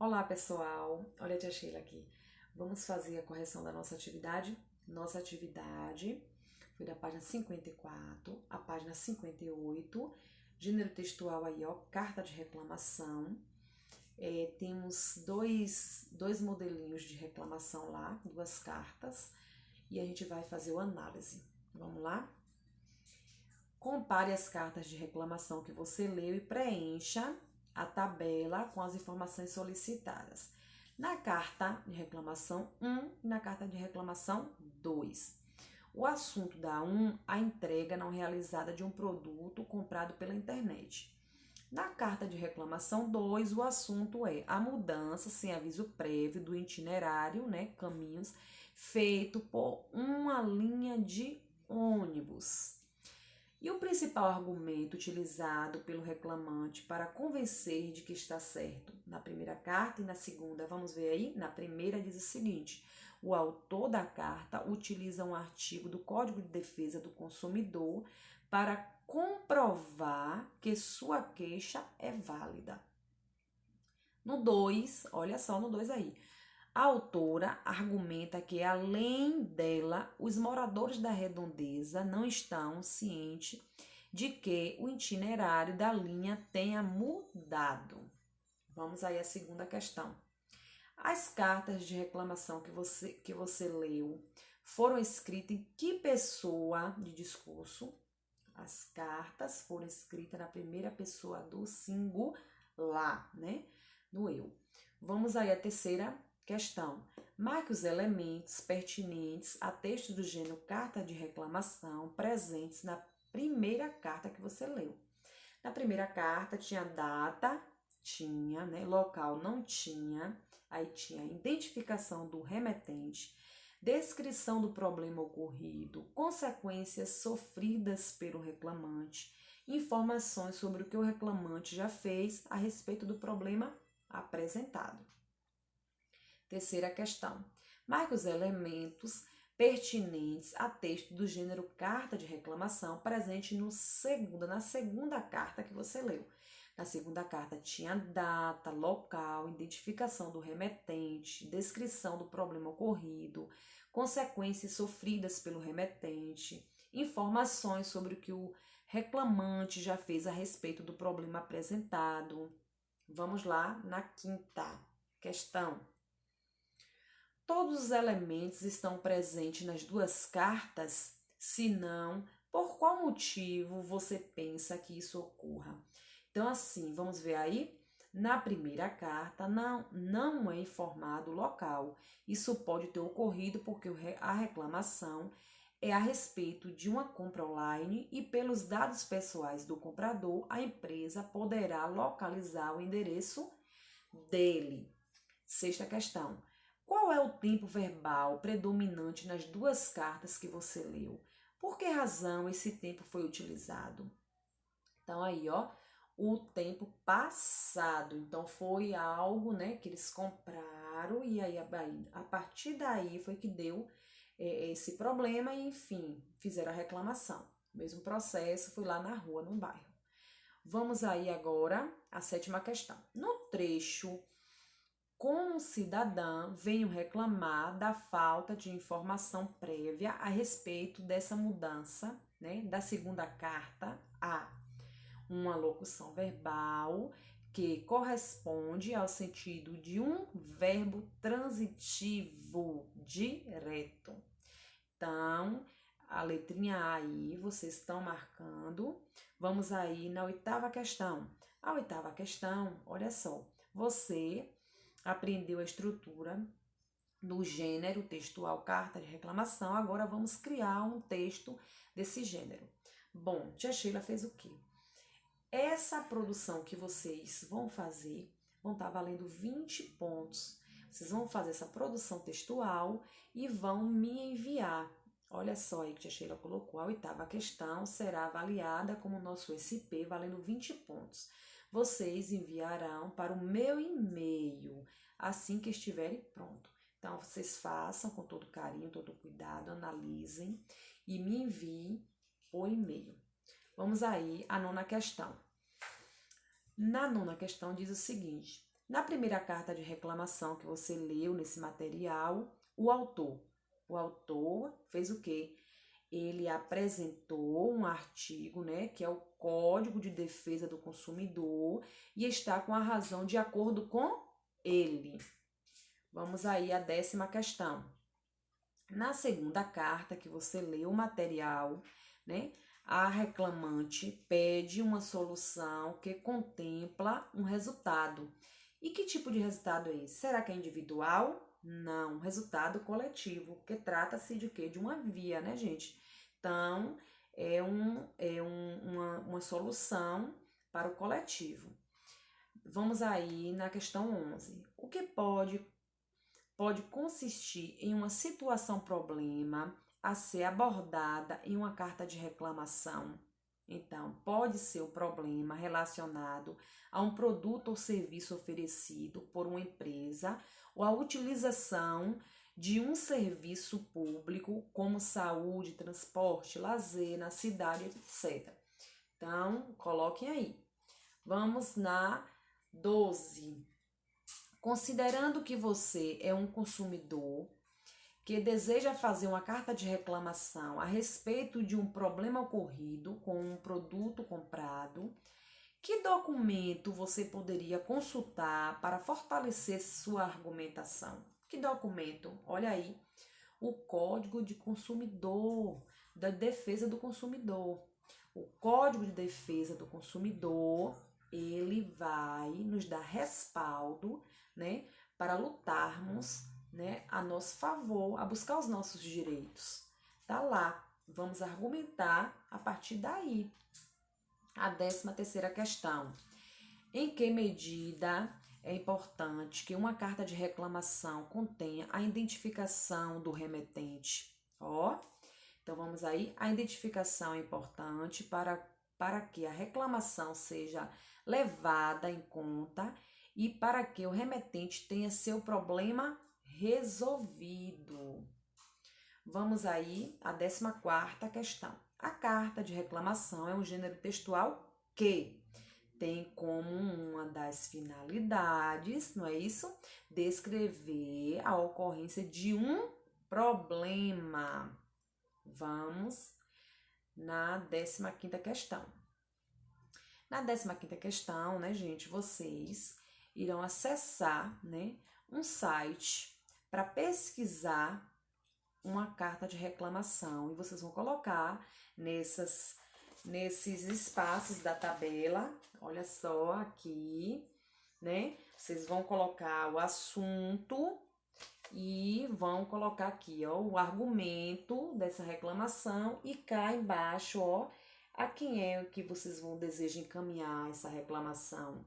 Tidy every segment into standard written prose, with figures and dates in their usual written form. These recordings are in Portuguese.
Olá, pessoal. Olha a tia Sheila aqui. Vamos fazer a correção da nossa atividade. Nossa atividade foi da página 54 à página 58. Gênero textual aí, ó, carta de reclamação. Temos dois modelinhos de reclamação lá, duas cartas, e a gente vai fazer o análise. Vamos lá? Compare as cartas de reclamação que você leu e preencha a tabela com as informações solicitadas. Na carta de reclamação 1 e na carta de reclamação 2. O assunto da 1, a entrega não realizada de um produto comprado pela internet. Na carta de reclamação 2, o assunto é a mudança sem aviso prévio do itinerário, caminhos, feito por uma linha de ônibus. E o principal argumento utilizado pelo reclamante para convencer de que está certo? Na primeira carta e na segunda, vamos ver aí? Na primeira diz o seguinte: o autor da carta utiliza um artigo do Código de Defesa do Consumidor para comprovar que sua queixa é válida. No 2, olha só no 2 aí. A autora argumenta que, além dela, os moradores da redondeza não estão cientes de que o itinerário da linha tenha mudado. Vamos aí à segunda questão. As cartas de reclamação que você leu foram escritas em que pessoa de discurso? As cartas foram escritas na primeira pessoa do singular, No eu. Vamos aí à terceira questão. Marque os elementos pertinentes a texto do gênero carta de reclamação presentes na primeira carta que você leu. Na primeira carta tinha data, tinha, local não tinha, aí tinha identificação do remetente, descrição do problema ocorrido, consequências sofridas pelo reclamante, informações sobre o que o reclamante já fez a respeito do problema apresentado. Terceira questão. Marque os elementos pertinentes a texto do gênero carta de reclamação presente na segunda carta que você leu. Na segunda carta tinha data, local, identificação do remetente, descrição do problema ocorrido, consequências sofridas pelo remetente, informações sobre o que o reclamante já fez a respeito do problema apresentado. Vamos lá na quinta questão. Todos os elementos estão presentes nas duas cartas? Se não, por qual motivo você pensa que isso ocorra? Então, assim, vamos ver aí. Na primeira carta, não é informado o local. Isso pode ter ocorrido porque a reclamação é a respeito de uma compra online e, pelos dados pessoais do comprador, a empresa poderá localizar o endereço dele. Sexta questão. Qual é o tempo verbal predominante nas duas cartas que você leu? Por que razão esse tempo foi utilizado? Então, aí, ó, o tempo passado. Então, foi algo, que eles compraram e aí, a partir daí foi que deu esse problema e, enfim, fizeram a reclamação. O mesmo processo, foi lá na rua, no bairro. Vamos aí agora à sétima questão. No trecho, como cidadã, venho reclamar da falta de informação prévia a respeito dessa mudança, da segunda carta a uma locução verbal que corresponde ao sentido de um verbo transitivo direto. Então, a letrinha A aí, vocês estão marcando. Vamos aí na oitava questão. A oitava questão, olha só, você aprendeu a estrutura do gênero textual carta de reclamação, agora vamos criar um texto desse gênero. Bom, tia Sheila fez o quê? Essa produção que vocês vão fazer vão estar valendo 20 pontos. Vocês vão fazer essa produção textual e vão me enviar. Olha só aí que a tia Sheila colocou. A oitava questão será avaliada como nosso SP, valendo 20 pontos. Vocês enviarão para o meu e-mail assim que estiverem pronto. Então, vocês façam com todo carinho, todo cuidado, analisem e me enviem por e-mail. Vamos aí à nona questão. Na nona questão diz o seguinte: Na primeira carta de reclamação que você leu nesse material, o autor fez o quê? Ele apresentou um artigo, né, que é o Código de Defesa do Consumidor, e está com a razão de acordo com ele. Vamos aí à 10ª questão. Na segunda carta que você leu o material, né, a reclamante pede uma solução que contempla um resultado. E que tipo de resultado é esse? Será que é individual? Não, resultado coletivo, porque trata-se de quê? De uma via, né, gente? Então, uma solução para o coletivo. Vamos aí na questão 11. O que pode consistir em uma situação-problema a ser abordada em uma carta de reclamação? Então, pode ser o problema relacionado a um produto ou serviço oferecido por uma empresa ou a utilização de um serviço público, como saúde, transporte, lazer na cidade, etc. Então, coloquem aí. Vamos na 12. Considerando que você é um consumidor que deseja fazer uma carta de reclamação a respeito de um problema ocorrido com um produto comprado, que documento você poderia consultar para fortalecer sua argumentação? Que documento? Olha aí, o Código de Consumidor, da Defesa do Consumidor. O Código de Defesa do Consumidor, ele vai nos dar respaldo, né, para lutarmos, né, a nosso favor, a buscar os nossos direitos. Tá lá, vamos argumentar a partir daí. A 13ª questão. Em que medida é importante que uma carta de reclamação contenha a identificação do remetente? Então vamos aí. A identificação é importante para que a reclamação seja levada em conta e para que o remetente tenha seu problema resolvido. Vamos aí à 14ª questão. A carta de reclamação é um gênero textual que tem como uma das finalidades, não é isso? Descrever a ocorrência de um problema. Vamos na 15ª questão. Na 15ª questão, né, gente, vocês irão acessar, né, um site para pesquisar uma carta de reclamação e vocês vão colocar nesses espaços da tabela, olha só aqui, né? Vocês vão colocar o assunto e vão colocar aqui, ó, o argumento dessa reclamação e cá embaixo, ó, a quem é que vocês vão desejar encaminhar essa reclamação.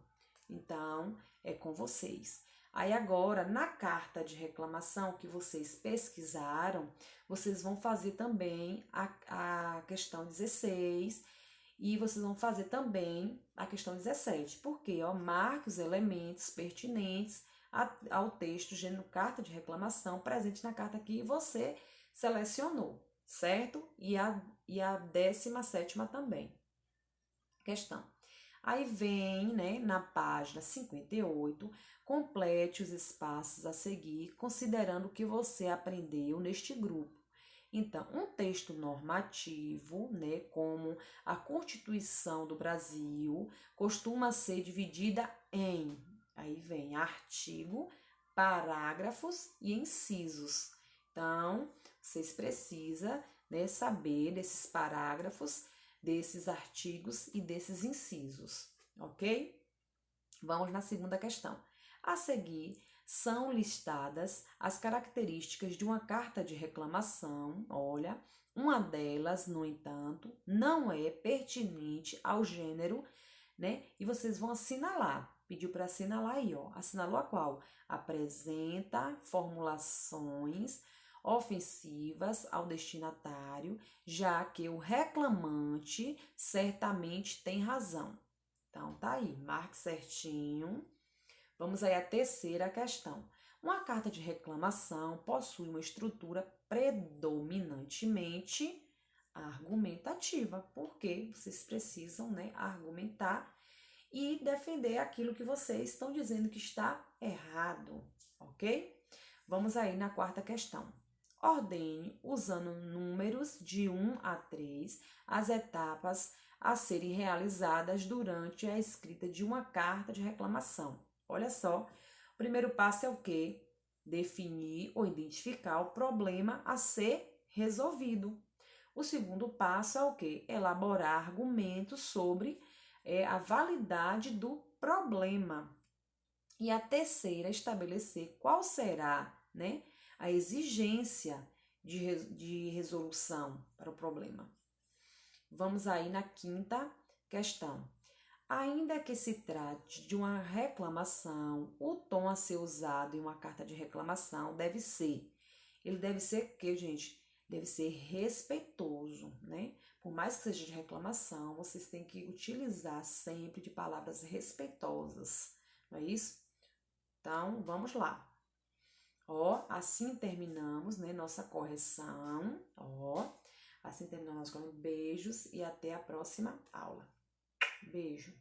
Então, é com vocês. Aí agora, na carta de reclamação que vocês pesquisaram, vocês vão fazer também a questão 16 e vocês vão fazer também a questão 17. Porque, ó, marque os elementos pertinentes ao texto gênero carta de reclamação presente na carta que você selecionou, certo? E a 17ª também. Questão. Aí vem, né, na página 58, complete os espaços a seguir, considerando o que você aprendeu neste grupo. Então, um texto normativo, né, como a Constituição do Brasil, costuma ser dividida em, aí vem artigo, parágrafos e incisos. Então, vocês precisam, né, saber desses parágrafos, desses artigos e desses incisos, ok? Vamos na segunda questão. A seguir, são listadas as características de uma carta de reclamação. Olha, uma delas, no entanto, não é pertinente ao gênero, né? E vocês vão assinalar. Pediu para assinalar aí, ó. Assinalou a qual? Apresenta formulações ofensivas ao destinatário, já que o reclamante certamente tem razão. Então, tá aí, marque certinho. Vamos aí à terceira questão. Uma carta de reclamação possui uma estrutura predominantemente argumentativa, porque vocês precisam, né, argumentar e defender aquilo que vocês estão dizendo que está errado, ok? Vamos aí na quarta questão. Ordene, usando números de 1 a 3, as etapas a serem realizadas durante a escrita de uma carta de reclamação. Olha só, o primeiro passo é o quê? Definir ou identificar o problema a ser resolvido. O segundo passo é o quê? Elaborar argumentos sobre a validade do problema. E a terceira, estabelecer qual será, né, a exigência de resolução para o problema. Vamos aí na quinta questão. Ainda que se trate de uma reclamação, o tom a ser usado em uma carta de reclamação ele deve ser o quê, gente? Deve ser respeitoso, né? Por mais que seja de reclamação, vocês têm que utilizar sempre de palavras respeitosas, não é isso? Então, vamos lá. Ó, assim terminamos, né, nossa correção, ó. Assim terminamos nossa correção. Beijos e até a próxima aula. Beijo.